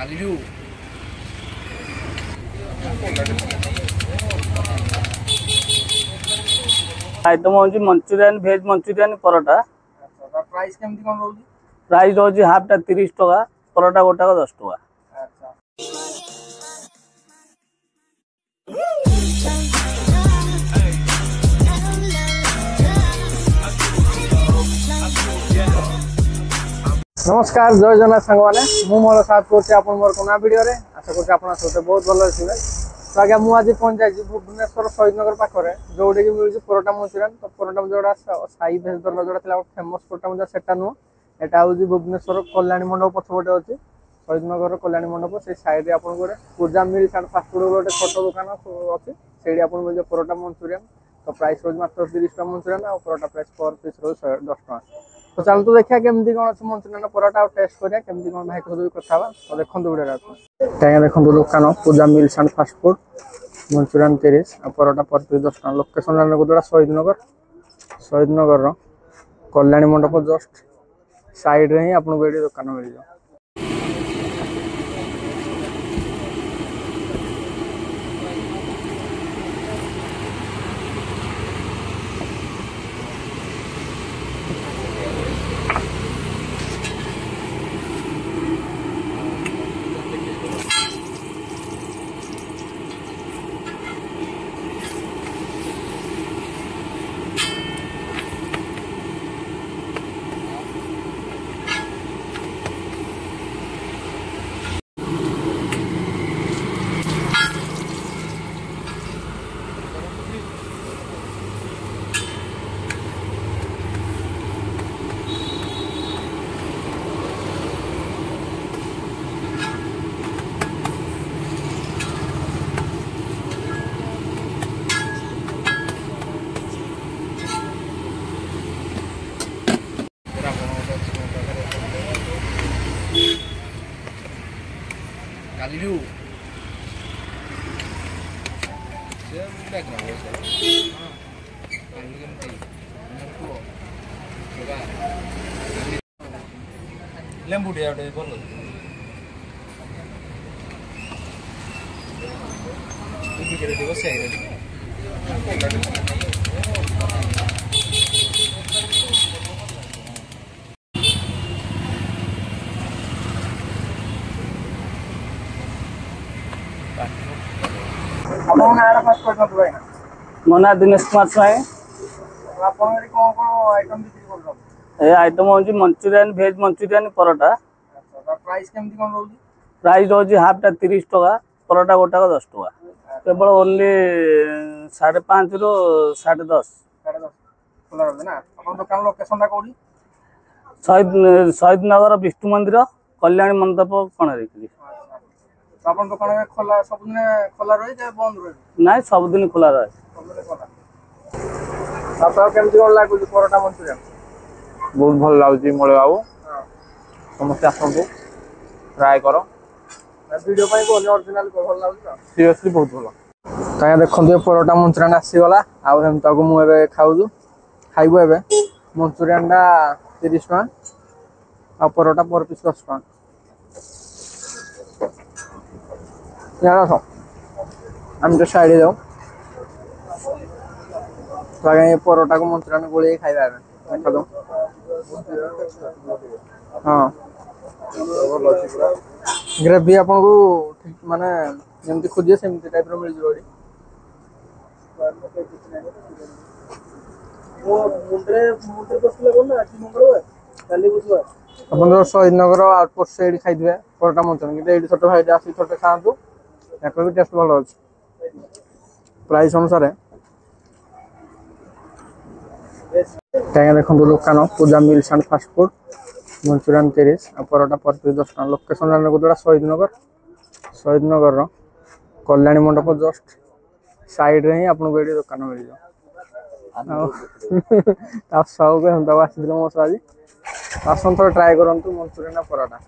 Item हूँ Manchurian भेज Manchurian parotta. Price केमती कोन रहउजी? प्राइस रोज हाफ टा 30 टका, परोटा गोटा 10 टका। अच्छा नमस्कार, जय जगन्नाथ सांग मैंने मोर साथ करते मोर कोना वीडियो रे आशा करते आप सब बहुत भल अच्छे। तो आज्ञा मुझे पहुंच जाइए भुवनेश्वर शहीद नगर पाखे जोटे कि मिलूँ परोटा मंचूरियन। तो परोटा जोड़ा साई भेज दल जोड़ा था फेमस परोटा मंचूरियन सेटा नुह, यहाँ हूँ भुवनेश्वर कल्याणी मंडप पछपटे अच्छी शहीद नगर कल्याणी मंडप से साइड में आपको गोटे पूजा मिल्स एंड फास्टफुड गोटे छोट दुकान अच्छी से आपको मिल परोटा मंचूरियन। तो प्राइस रोज मात्र 30 टका मंचूरियन और परोटा प्राइस पर पीस रोज 10 टका। तो चल तो देखिए केमती कौन अच्छे मंचूरियन परोटा टेस्ट करिया केमती कौन भाई कह कथा। तो देखो वीडियो देखो दुकान पूजा मिल्स एंड फास्टफुड मंचूरियन 30 और परोटा पर पीस 10 टका। लोकेशन जान गोटा शहीद नगर कल्याणी मंडप जस्ट साइड रे ही आपको ये दुकान मिल जाए। लेंबू टे आउटे बोलो इकी केरे दिवस से आइरे आपन नारा फास्ट कर दो भाई ना मना दिनेश कुमार स्वाई। आपन रे कोन आइटम बिक्री कर दो? ये आइटम हूँ मंचूरियन भेज मंचूरियन परोटा। अच्छा प्राइस केमती कोन रहउजी? प्राइस रोज हाफ टा 30 टका, परोटा गोटा 10 टका। केवल ओनली 5.5 रु 10.5 खुला रहबे ना। आपन दुकान लोकेशन टा कोडी? शहीद नगर विष्णु मंदिर कल्याणी मंडप कणरे। आपन दुकान में खोला सब दिन खोला रही जे बंद रही? नाइ सब दिन खुला रहे। सब दिन खोला। आपन केमती कोन लागु परोटा मंचूरियन? बहुत भल लगुच मोले बाबू समस्त आसतु ट्राए कर वीडियो पाई को ओरिजिनल को भल लागु ना सीरियसली बहुत भल। ताया देखंतु परोटा मंचूरियन आसी गला आ हम ताको मु एबे खाउजु खाइबो एबे मंचूरियन दा 30 टका आ परोटा पर पीस 10 टका। यार सो हम तो साइड जाओ तो आगे परोटा को मंचूरियन गोले खाइबा एबे देखा दो। हाँ ग्रेवी आपन को ठीक माने जेमती खोजिए सेमती टाइप रो मिल जोडी। वो मुंडरे बसले कोन ना कि मंगलवार काली बुधवार अपन शहीद नगर आउटपोस्ट साइड खाइ दिबे परोटा मंचूरियन कि एडी छोट भाई आसी छोट खांतु एको भी टेस्ट भलो अछि। प्राइस अनुसार क्या देखो दुकान पूजा मिल्स एंड फास्टफुड मंचूरियन 30 और परोटा पर पीस 10 टका। लोकेशन जान गोटा शहीद नगर कल्याणी मंडप जस्ट साइड रे ही आपको ये दुकान मिल जाए। सब हम आस मो आज आसन थोड़ा ट्राए करूँ मंचूरियन परोटा।